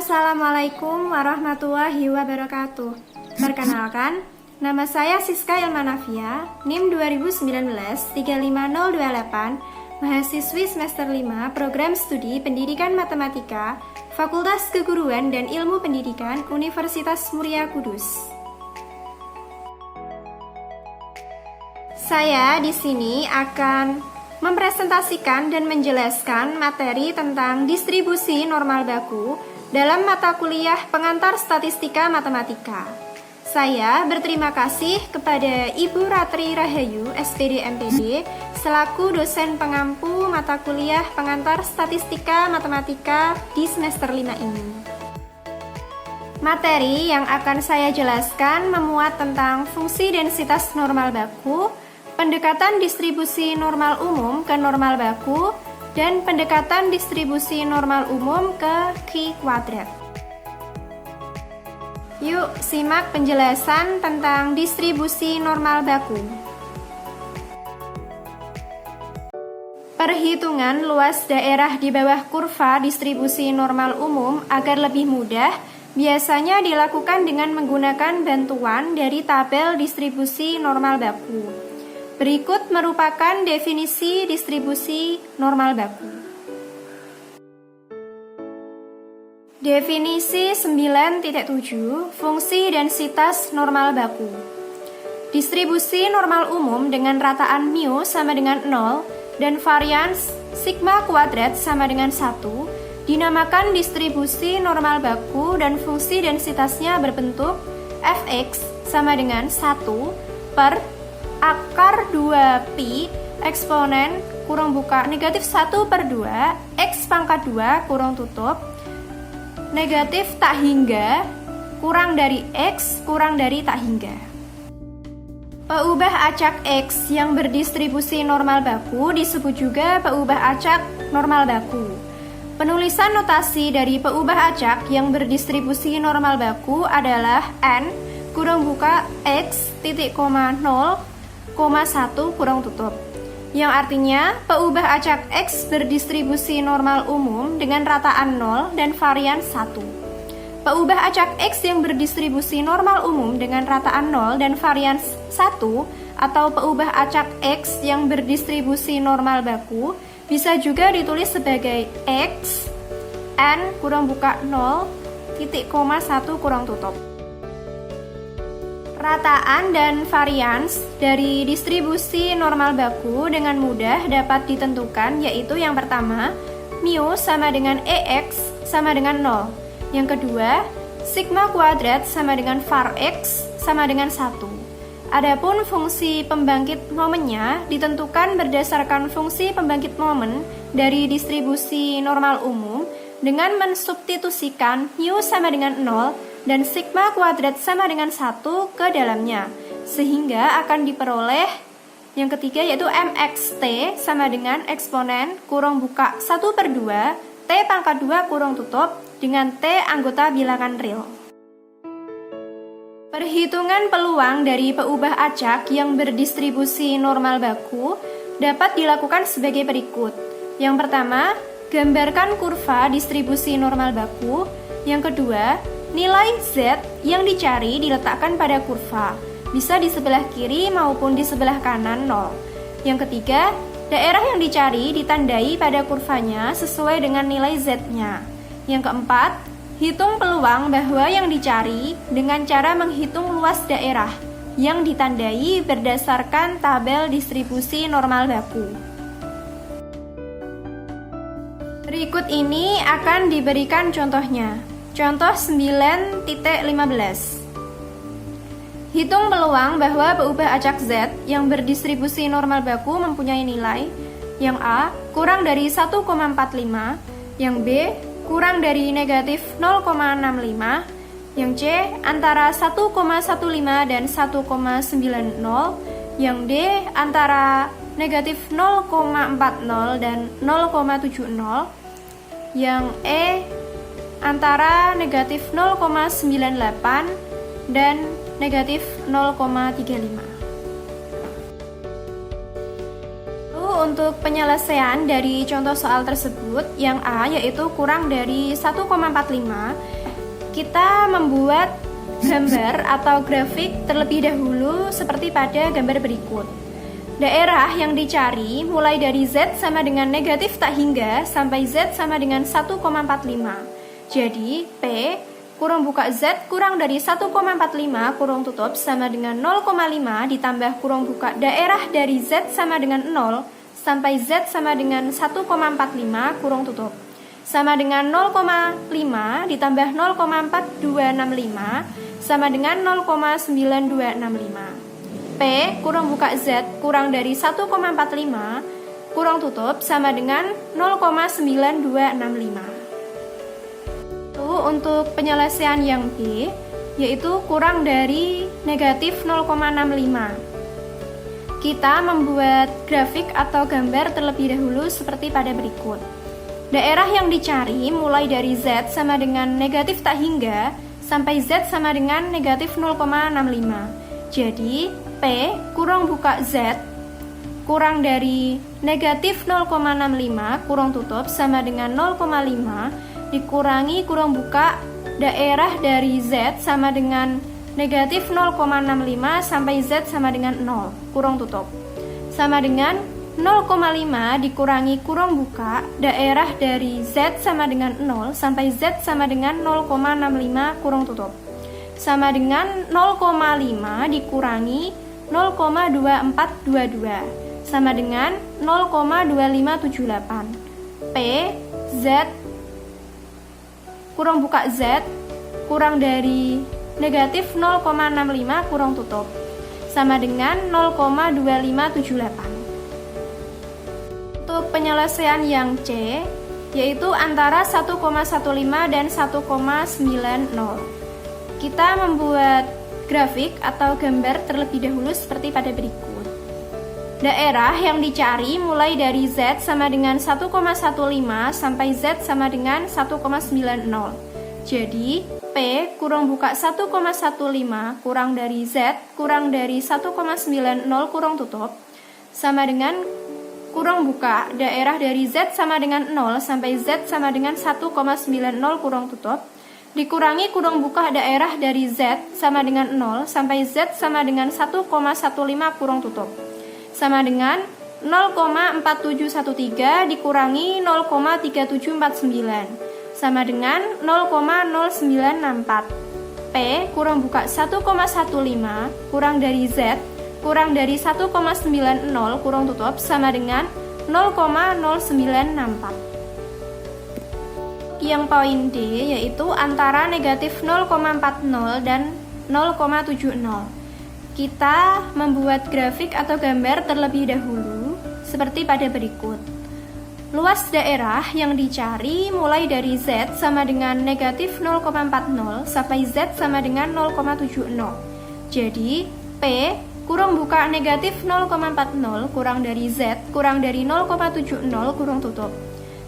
Assalamualaikum warahmatullahi wabarakatuh. Perkenalkan, nama saya Siska Ilmanafia, NIM 2019-35028, mahasiswi semester 5 Program Studi Pendidikan Matematika, Fakultas Keguruan dan Ilmu Pendidikan, Universitas Muria Kudus. Saya di sini akan mempresentasikan dan menjelaskan materi tentang distribusi normal baku dalam mata kuliah Pengantar Statistika Matematika. Saya berterima kasih kepada Ibu Ratri Rahayu, SPD MPD, selaku dosen pengampu mata kuliah Pengantar Statistika Matematika di semester 5 ini. Materi yang akan saya jelaskan memuat tentang fungsi densitas normal baku, pendekatan distribusi normal umum ke normal baku, dan pendekatan distribusi normal umum ke Q-kuadrat. Yuk simak penjelasan tentang distribusi normal baku. Perhitungan luas daerah di bawah kurva distribusi normal umum agar lebih mudah biasanya dilakukan dengan menggunakan bantuan dari tabel distribusi normal baku. Berikut merupakan definisi distribusi normal baku. Definisi 9.7 Fungsi densitas normal baku. Distribusi normal umum dengan rataan mu sama dengan 0 dan varians sigma kuadrat sama dengan 1 dinamakan distribusi normal baku dan fungsi densitasnya berbentuk fx sama dengan 1 per akar 2pi eksponen kurang buka negatif 1 per 2 x pangkat 2 kurang tutup negatif tak hingga kurang dari x kurang dari tak hingga. Peubah acak x yang berdistribusi normal baku disebut juga peubah acak normal baku. Penulisan notasi dari peubah acak yang berdistribusi normal baku adalah n kurang buka x titik koma 0 1 kurang tutup, yang artinya peubah acak X berdistribusi normal umum dengan rataan 0 dan varian 1. Peubah acak X yang berdistribusi normal umum dengan rataan 0 dan varian 1 atau peubah acak X yang berdistribusi normal baku bisa juga ditulis sebagai X n kurang buka 0 titik koma 1 kurang tutup. Rataan dan varians dari distribusi normal baku dengan mudah dapat ditentukan, yaitu yang pertama, mu sama dengan EX sama dengan 0. Yang kedua, sigma kuadrat sama dengan var X sama dengan 1. Adapun fungsi pembangkit momennya ditentukan berdasarkan fungsi pembangkit momen dari distribusi normal umum dengan mensubstitusikan mu sama dengan 0 dan sigma kuadrat sama dengan 1 ke dalamnya, sehingga akan diperoleh yang ketiga yaitu mxt sama dengan eksponen kurang buka 1 per 2 t pangkat 2 kurang tutup dengan t anggota bilangan real. Perhitungan peluang dari peubah acak yang berdistribusi normal baku dapat dilakukan sebagai berikut. Yang pertama, gambarkan kurva distribusi normal baku. Yang kedua, nilai Z yang dicari diletakkan pada kurva, bisa di sebelah kiri maupun di sebelah kanan 0. Yang ketiga, daerah yang dicari ditandai pada kurvanya sesuai dengan nilai Z-nya. Yang keempat, hitung peluang bahwa yang dicari dengan cara menghitung luas daerah yang ditandai berdasarkan tabel distribusi normal baku. Berikut ini akan diberikan contohnya. Contoh 9.15. Hitung peluang bahwa peubah acak Z yang berdistribusi normal baku mempunyai nilai yang A kurang dari 1,45, yang B kurang dari negatif 0,65, yang C antara 1,15 dan 1,90, yang D antara negatif 0,40 dan 0,70, yang E antara negatif 0,98 dan negatif 0,35. untuk penyelesaian dari contoh soal tersebut, yang A yaitu kurang dari 1,45, kita membuat gambar atau grafik terlebih dahulu seperti pada gambar berikut. Daerah yang dicari mulai dari Z sama dengan negatif tak hingga sampai Z sama dengan 1,45. Jadi P kurang buka Z kurang dari 1,45 kurung tutup sama dengan 0,5 ditambah kurung buka daerah dari Z sama dengan 0 sampai Z sama dengan 1,45 kurung tutup sama dengan 0,5 ditambah 0,4265 sama dengan 0,9265. P kurang buka Z kurang dari 1,45 kurung tutup sama dengan 0,9265. Untuk penyelesaian yang B yaitu kurang dari negatif 0,65. Kita membuat grafik atau gambar terlebih dahulu seperti pada berikut. Daerah yang dicari mulai dari Z sama dengan negatif tak hingga sampai Z sama dengan negatif 0,65. Jadi P kurang buka Z kurang dari negatif 0,65 kurang tutup sama dengan 0,5 dikurangi kurang buka daerah dari Z sama dengan negatif 0,65 sampai Z sama dengan 0 kurang tutup sama dengan 0,5 dikurangi kurang buka daerah dari Z sama dengan 0 sampai Z sama dengan 0,65 kurang tutup sama dengan 0,5 dikurangi 0,2422 sama dengan 0,2578. P Z kurang buka Z kurang dari negatif 0,65 kurang tutup sama dengan 0,2578. Untuk penyelesaian yang C yaitu antara 1,15 dan 1,90. Kita membuat grafik atau gambar terlebih dahulu seperti pada berikut. Daerah yang dicari mulai dari Z sama dengan 1,15 sampai Z sama dengan 1,90. Jadi P kurang buka 1,15 kurang dari Z kurang dari 1,90 kurang tutup sama dengan kurang buka daerah dari Z sama dengan 0 sampai Z sama dengan 1,90 kurang tutup dikurangi kurang buka daerah dari Z sama dengan 0 sampai Z sama dengan 1,15 kurang tutup sama dengan 0,4713 dikurangi 0,3749 sama dengan 0,0964. P kurang buka 1,15 kurang dari Z kurang dari 1,90 kurang tutup sama dengan 0,0964. Yang poin D yaitu antara negatif 0,40 dan 0,70. Kita membuat grafik atau gambar terlebih dahulu seperti pada berikut. Luas daerah yang dicari mulai dari Z sama dengan negatif 0,40 sampai Z sama dengan 0,70. Jadi P kurang buka negatif 0,40 kurang dari Z kurang dari 0,70 kurang tutup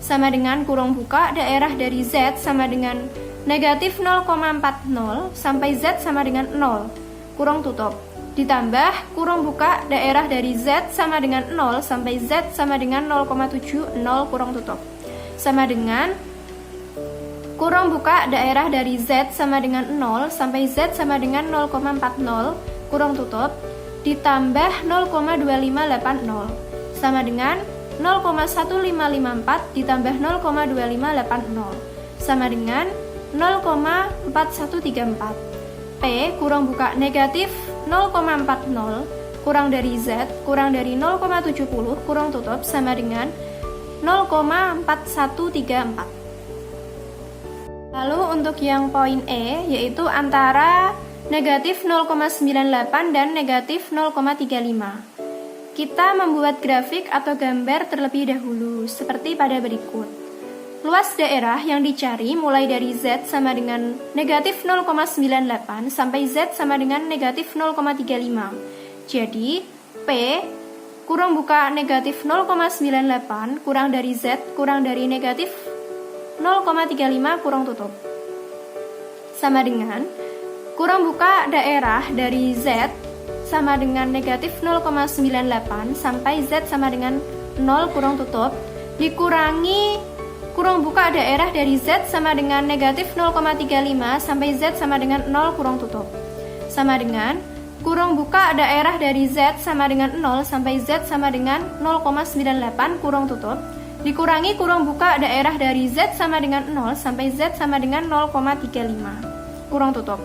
sama dengan kurang buka daerah dari Z sama dengan negatif 0,40 sampai Z sama dengan 0 kurang tutup ditambah kurang buka daerah dari Z sama dengan 0 sampai Z sama dengan 0,70 kurang tutup sama dengan kurang buka daerah dari Z sama dengan 0 sampai Z sama dengan 0,40 kurang tutup ditambah 0,2580 sama dengan 0,1554 ditambah 0,2580 sama dengan 0,4134. P kurang buka negatif 0,40 kurang dari Z kurang dari 0,70 kurang tutup sama dengan 0,4134. Lalu untuk yang poin E yaitu antara negatif 0,98 dan negatif 0,35. Kita membuat grafik atau gambar terlebih dahulu seperti pada berikut. Luas daerah yang dicari mulai dari Z sama dengan negatif 0,98 sampai Z sama dengan negatif 0,35. Jadi P kurang buka negatif 0,98 kurang dari Z kurang dari negatif 0,35 kurang tutup sama dengan kurang buka daerah dari Z sama dengan negatif 0,98 sampai Z sama dengan 0 kurung tutup dikurangi kurung buka daerah dari Z sama dengan negatif 0,35 sampai Z sama dengan 0 kurung tutup, sama dengan kurung buka daerah dari Z sama dengan 0 sampai Z sama dengan 0,98 kurung tutup dikurangi kurung buka daerah dari Z sama dengan 0 sampai Z sama dengan 0,35 kurung tutup,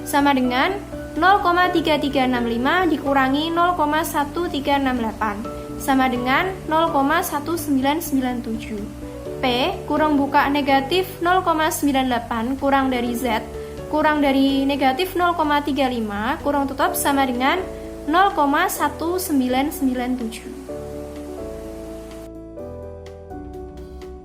sama dengan 0,3365 dikurangi 0,1368 sama dengan 0,1997. P kurung buka negatif 0,98 kurang dari Z kurang dari negatif 0,35 kurung tutup sama dengan 0,1997.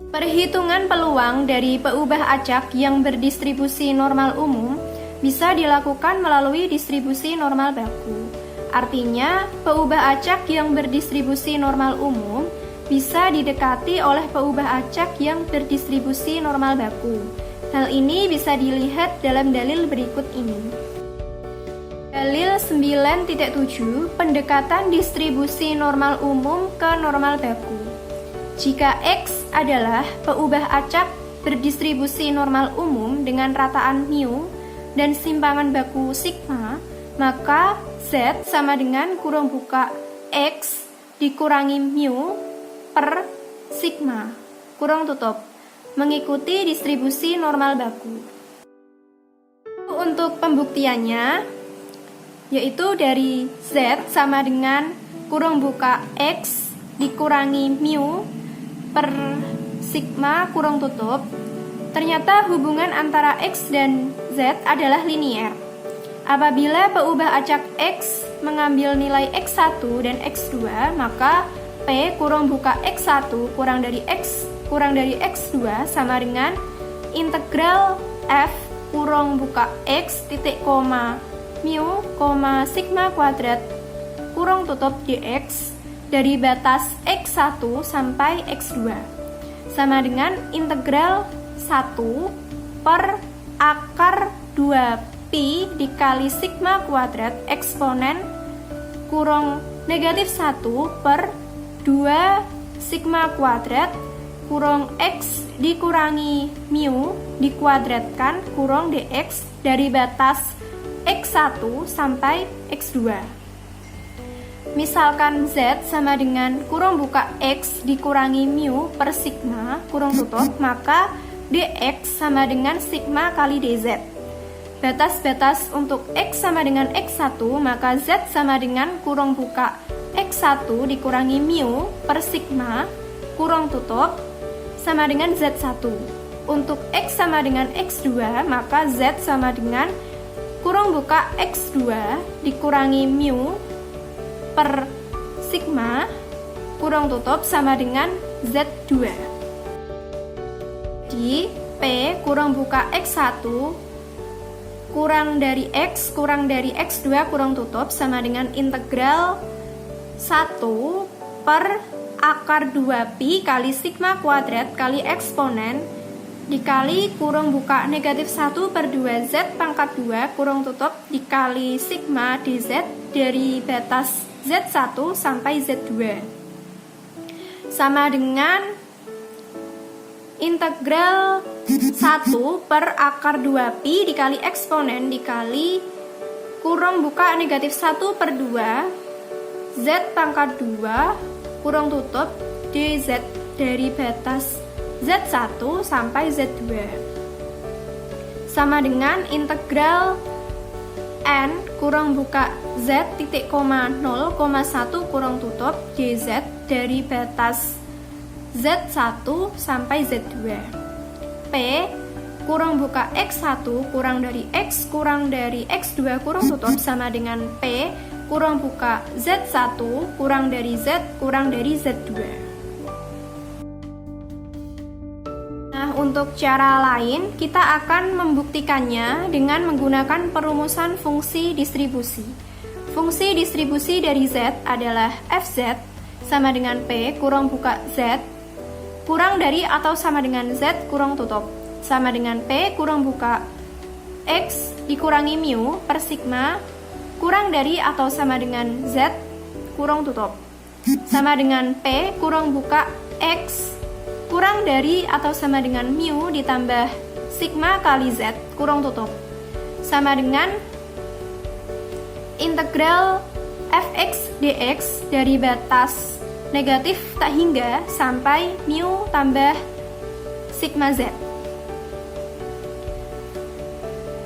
Perhitungan peluang dari peubah acak yang berdistribusi normal umum bisa dilakukan melalui distribusi normal baku. Artinya, peubah acak yang berdistribusi normal umum bisa didekati oleh peubah acak yang berdistribusi normal baku. Hal ini bisa dilihat dalam dalil berikut ini. Dalil 9.7 pendekatan distribusi normal umum ke normal baku. Jika X adalah peubah acak berdistribusi normal umum dengan rataan mu dan simpangan baku sigma, maka Z sama dengan kurung buka X dikurangi mu per sigma kurung tutup mengikuti distribusi normal baku. Untuk pembuktiannya yaitu dari Z sama dengan kurung buka X dikurangi mu per sigma kurung tutup, ternyata hubungan antara X dan Z adalah linier. Apabila peubah acak X mengambil nilai X1 dan X2, maka P kurung buka X1 kurang dari X kurang dari X2 sama dengan integral F kurung buka X titik koma mu koma sigma kuadrat kurung tutup dx dari batas X1 sampai X2 sama dengan integral 1 per akar 2 pi dikali sigma kuadrat eksponen kurung negatif 1 per 2 sigma kuadrat kurung X dikurangi mu dikuadratkan kurung dx dari batas X1 sampai X2. Misalkan Z sama dengan kurung buka X dikurangi mu per sigma kurung tutup, maka dx sama dengan sigma kali dz. Batas-batas untuk X sama dengan X1, maka Z sama dengan kurung buka X1 dikurangi mu per sigma kurung tutup sama dengan Z1. Untuk X sama dengan X2, maka Z sama dengan kurung buka X2 dikurangi mu per sigma kurung tutup sama dengan Z2. Di P kurung buka X1 kurang dari X kurang dari X2 kurung tutup sama dengan integral 1 per akar 2pi kali sigma kuadrat kali eksponen dikali kurung buka negatif 1 per 2Z pangkat 2 kurung tutup dikali sigma dz dari batas Z1 sampai Z2 sama dengan integral 1 per akar 2pi dikali eksponen dikali kurung buka negatif 1 per 2 Z pangkat 2 kurung tutup dz dari batas Z1 sampai Z2 sama dengan integral n kurung buka Z titik koma 0,1 kurung tutup dz dari batas Z1 sampai Z2. P kurung buka X1 kurang dari X kurang dari X2 kurung tutup sama dengan P kurung buka Z1 kurang dari Z kurang dari Z2. Nah, untuk cara lain kita akan membuktikannya dengan menggunakan perumusan fungsi distribusi. Fungsi distribusi dari Z adalah Fz sama dengan P kurung buka Z kurang dari atau sama dengan Z kurung tutup sama dengan P kurung buka X dikurangi mu per sigma kurang dari atau sama dengan Z kurung tutup sama dengan P kurang buka X kurang dari atau sama dengan mu ditambah sigma kali Z kurang tutup, sama dengan integral fx dx dari batas negatif tak hingga sampai mu tambah sigma Z,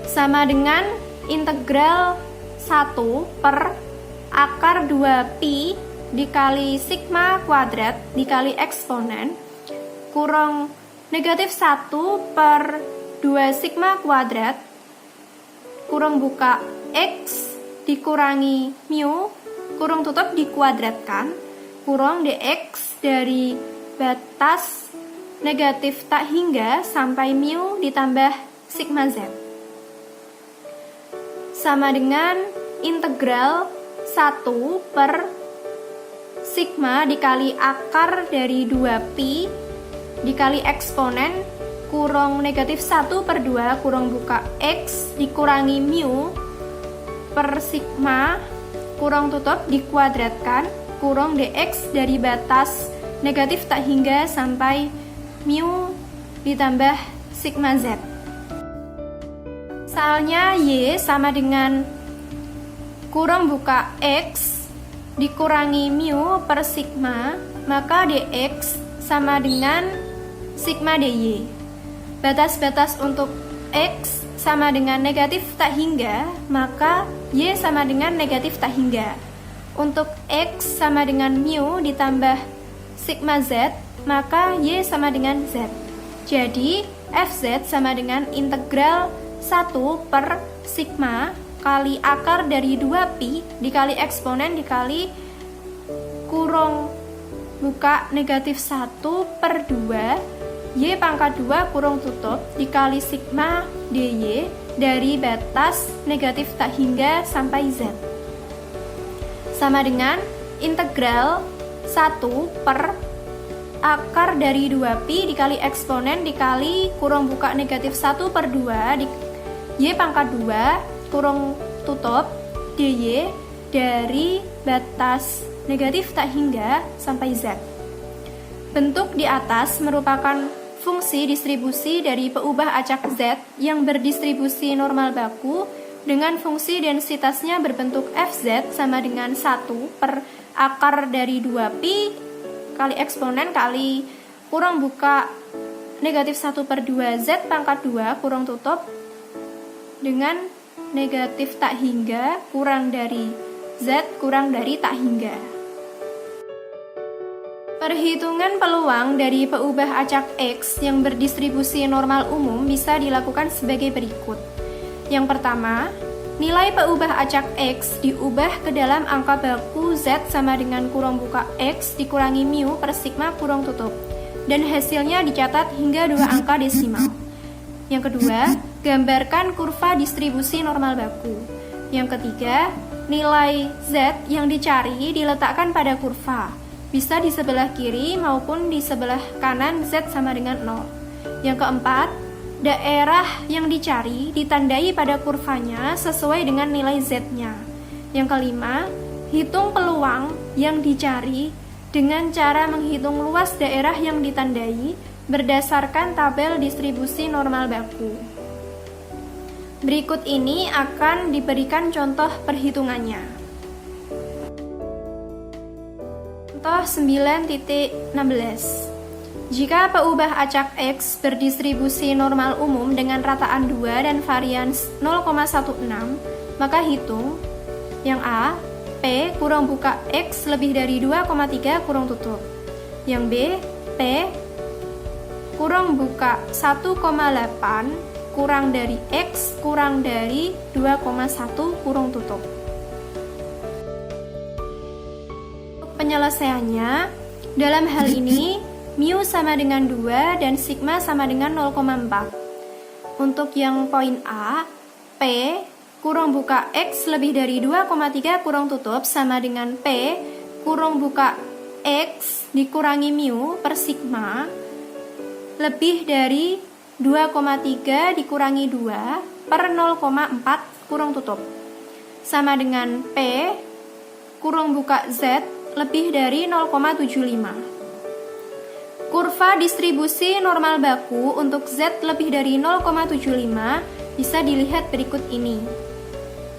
sama dengan integral 1 per akar 2pi dikali sigma kuadrat dikali eksponen kurang negatif 1 per 2 sigma kuadrat kurang buka X dikurangi mu kurang tutup dikuadratkan kurang dx dari batas negatif tak hingga sampai mu ditambah sigma Z, sama dengan integral 1 per sigma dikali akar dari 2pi dikali eksponen kurang negatif 1 per 2 kurang buka X dikurangi mu per sigma kurang tutup dikuadratkan kurang dx dari batas negatif tak hingga sampai mu ditambah sigma Z. Soalnya Y sama dengan kurang buka X dikurangi mu per sigma, maka dx sama dengan sigma dy. Batas-batas untuk X sama dengan negatif tak hingga, maka Y sama dengan negatif tak hingga. Untuk X sama dengan mu ditambah sigma Z, maka Y sama dengan Z. Jadi Fz sama dengan integral 1 per sigma kali akar dari 2pi dikali eksponen dikali kurang buka negatif 1 per 2 Y pangkat 2 kurang tutup dikali sigma dy dari batas negatif tak hingga sampai Z, sama dengan integral 1 per akar dari 2pi dikali eksponen dikali kurang buka negatif 1 per 2 Y pangkat 2 kurang tutup dy dari batas negatif tak hingga sampai Z. Bentuk di atas merupakan fungsi distribusi dari peubah acak Z yang berdistribusi normal baku dengan fungsi densitasnya berbentuk Fz sama dengan 1 per akar dari 2pi kali eksponen kali kurang buka negatif 1 per 2 Z pangkat 2 kurang tutup dengan negatif tak hingga kurang dari Z kurang dari tak hingga. Perhitungan peluang dari peubah acak X yang berdistribusi normal umum bisa dilakukan sebagai berikut. Yang pertama, nilai peubah acak X diubah ke dalam angka baku Z sama dengan kurang buka X dikurangi mu per sigma kurang tutup, dan hasilnya dicatat hingga 2 angka desimal. Yang kedua, gambarkan kurva distribusi normal baku. Yang ketiga, nilai Z yang dicari diletakkan pada kurva, bisa di sebelah kiri maupun di sebelah kanan Z sama dengan 0. Yang keempat, daerah yang dicari ditandai pada kurvanya sesuai dengan nilai Z-nya. Yang kelima, hitung peluang yang dicari dengan cara menghitung luas daerah yang ditandai berdasarkan tabel distribusi normal baku. Berikut ini akan diberikan contoh perhitungannya. Contoh 9.16. Jika peubah acak X berdistribusi normal umum dengan rataan 2 dan varians 0,16, maka hitung yang A, P kurang buka X lebih dari 2,3 kurang tutup. Yang B, P kurang buka 1,8 kurang dari X kurang dari 2,1 kurang tutup. Penyelesaiannya, dalam hal ini mu sama dengan 2 dan sigma sama dengan 0,4. Untuk yang poin A, P kurang buka X lebih dari 2,3 kurang tutup sama dengan P kurang buka X dikurangi mu per sigma lebih dari 2,3 dikurangi 2 per 0,4 kurang tutup, sama dengan P kurang buka Z lebih dari 0,75. Kurva distribusi normal baku untuk Z lebih dari 0,75 bisa dilihat berikut ini.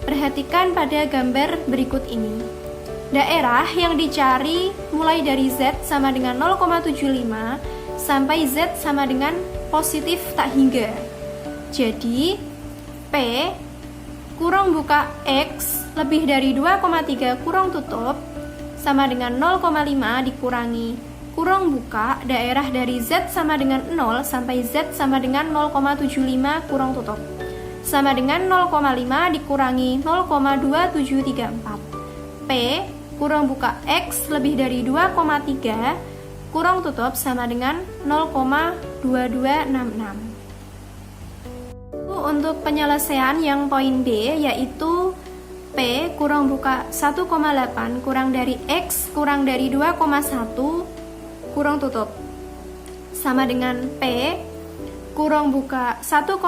Perhatikan pada gambar berikut ini. Daerah yang dicari mulai dari Z sama dengan 0,75 sampai Z sama dengan positif tak hingga. Jadi, P kurang buka X lebih dari 2,3 kurang tutup sama dengan 0,5 dikurangi kurang buka daerah dari Z sama dengan 0 sampai Z sama dengan 0,75 kurang tutup sama dengan 0,5 dikurangi 0,2734. P kurang buka X lebih dari 2,3 kurang tutup sama dengan 0,2266. Untuk penyelesaian yang poin B yaitu P kurang buka 1,8 kurang dari X kurang dari 2,1 kurang tutup sama dengan P kurang buka 1,8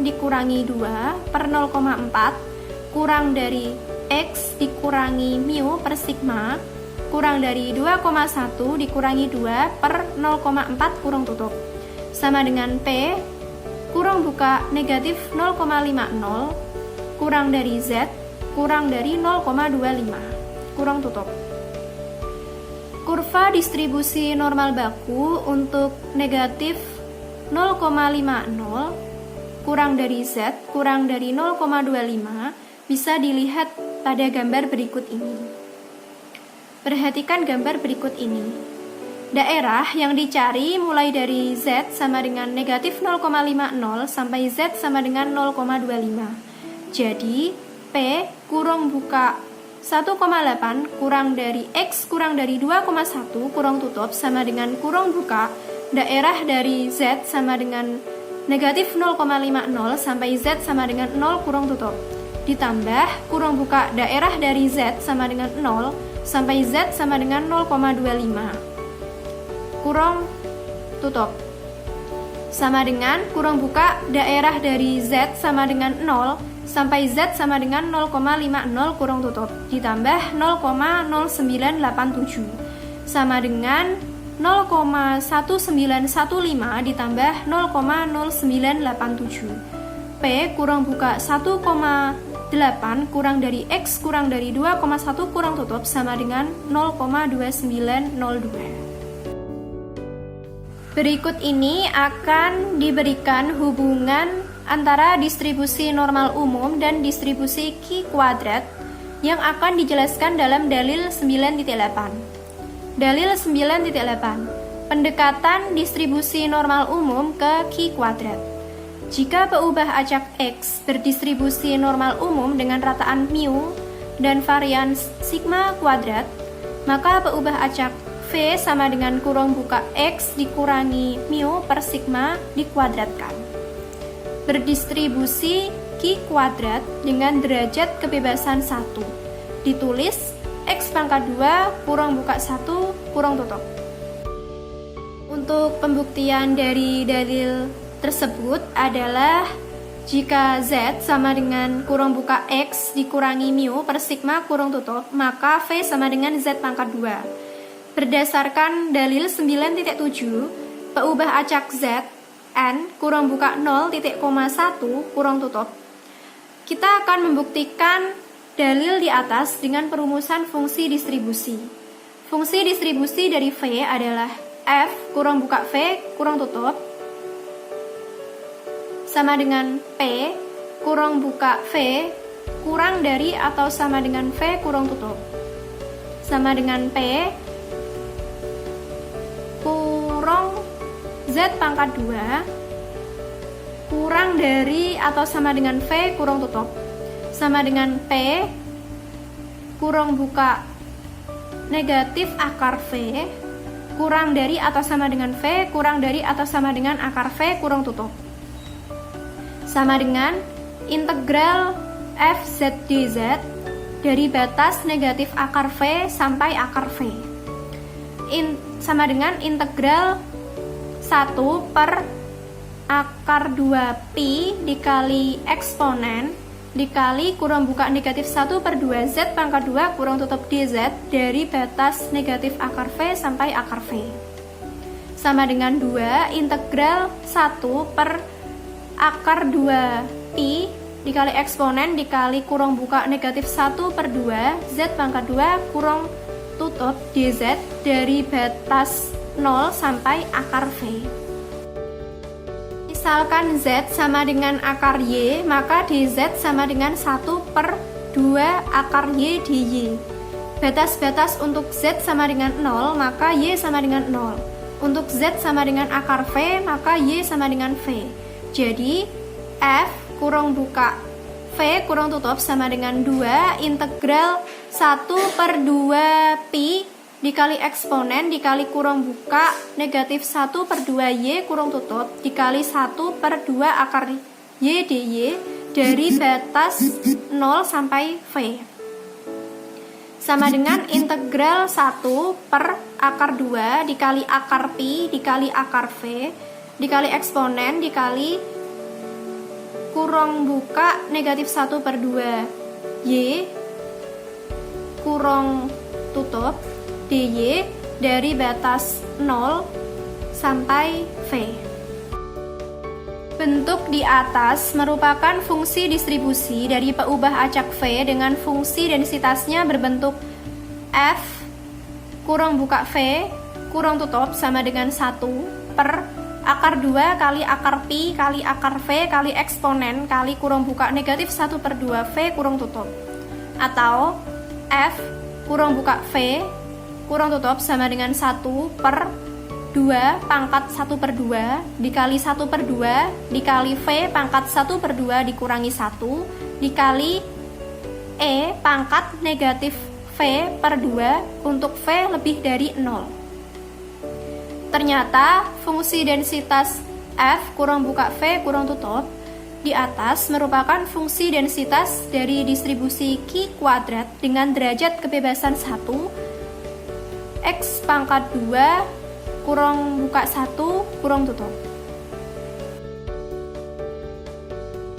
dikurangi 2 per 0,4 kurang dari X dikurangi mu per sigma kurang dari 2,1 dikurangi 2 per 0,4 kurang tutup sama dengan P kurang buka negatif 0,50 kurang dari Z kurang dari 0,25 kurang tutup. Kurva distribusi normal baku untuk negatif 0,50 kurang dari Z kurang dari 0,25 bisa dilihat pada gambar berikut ini. Perhatikan gambar berikut ini. Daerah yang dicari mulai dari Z sama dengan negatif 0,50 sampai Z sama dengan 0,25. Jadi, P kurang buka 1,8 kurang dari X kurang dari 2,1 kurang tutup sama dengan kurang buka daerah dari Z sama dengan negatif 0,50 sampai Z sama dengan 0 kurang tutup ditambah kurang buka daerah dari Z sama dengan 0 sampai Z sama dengan 0,25 kurang tutup sama dengan kurang buka daerah dari Z sama dengan 0 sampai Z sama dengan 0,50 kurang tutup ditambah 0,0987 sama dengan 0,1915 ditambah 0,0987. P kurang buka 1,8 kurang dari X kurang dari 2,1 kurang tutup sama dengan 0,2902. Berikut ini akan diberikan hubungan antara distribusi normal umum dan distribusi Q kuadrat yang akan dijelaskan dalam dalil 9.8. Dalil 9.8. Pendekatan distribusi normal umum ke Q kuadrat. Jika peubah acak X berdistribusi normal umum dengan rataan mu dan varian sigma kuadrat, maka peubah acak V sama dengan kurang buka X dikurangi mu per sigma dikuadratkan. Berdistribusi Q kuadrat dengan derajat kebebasan 1. Ditulis X pangkat 2 kurang buka 1 kurang tutup. Untuk pembuktian dari dalil tersebut adalah jika Z sama dengan kurang buka X dikurangi mu per sigma kurang tutup, maka V sama dengan Z pangkat 2. Berdasarkan dalil 9.7, peubah acak Z N kurang buka 0,1 kurang tutup. Kita akan membuktikan dalil di atas dengan perumusan fungsi distribusi. Fungsi distribusi dari V adalah F kurang buka V kurang tutup sama dengan P kurang buka V kurang dari atau sama dengan V kurang tutup sama dengan P kurang Z pangkat 2 kurang dari atau sama dengan V kurang tutup sama dengan P kurang buka negatif akar V kurang dari atau sama dengan V kurang dari atau sama dengan akar V kurang tutup sama dengan integral f z dz dari batas negatif akar V sampai akar V sama dengan integral 1 per akar 2 pi dikali eksponen dikali kurang buka negatif 1/2 Z pangkat 2 kurang tutup DZ dari batas negatif akar V sampai akar V. Sama dengan 2 integral 1 per akar 2 Pi dikali eksponen dikali kurang buka negatif 1/2 Z pangkat 2 kurang tutup DZ dari batas 0 sampai akar V. Misalkan Z sama dengan akar Y, maka dz sama dengan 1/2 akar Y dy. Batas-batas untuk Z sama dengan 0, maka Y sama dengan 0. Untuk Z sama dengan akar V, maka Y sama dengan V. Jadi, F kurang buka V kurang tutup sama dengan 2 integral 1/2 Pi dikali eksponen dikali kurang buka negatif 1/2 Y kurang tutup dikali 1/2 akar Y dy dari batas 0 sampai V. Sama dengan integral 1 per akar 2 dikali akar Pi dikali akar V dikali eksponen dikali kurang buka negatif 1/2 Y kurang tutup dy dari batas 0 sampai V. Bentuk di atas merupakan fungsi distribusi dari peubah acak V dengan fungsi densitasnya berbentuk F kurang buka V kurang tutup sama dengan 1 per akar 2 kali akar Pi kali akar V kali eksponen kali kurang buka negatif 1/2 V kurang tutup. Atau F kurang buka V kurang tutup sama dengan 1/2 pangkat 1/2 dikali 1/2 dikali V pangkat 1/2 dikurangi 1 dikali E pangkat negatif V/2 untuk V lebih dari 0. Ternyata fungsi densitas F kurang buka V kurang tutup di atas merupakan fungsi densitas dari distribusi Q kuadrat dengan derajat kebebasan 1 X pangkat 2 kurang buka 1 kurang tutup.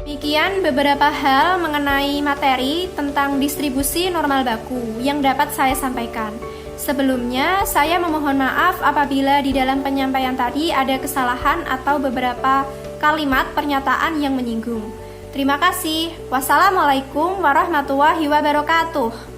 Demikian beberapa hal mengenai materi tentang distribusi normal baku yang dapat saya sampaikan. Sebelumnya, saya memohon maaf apabila di dalam penyampaian tadi ada kesalahan atau beberapa kalimat pernyataan yang menyinggung. Terima kasih. Wassalamualaikum warahmatullahi wabarakatuh.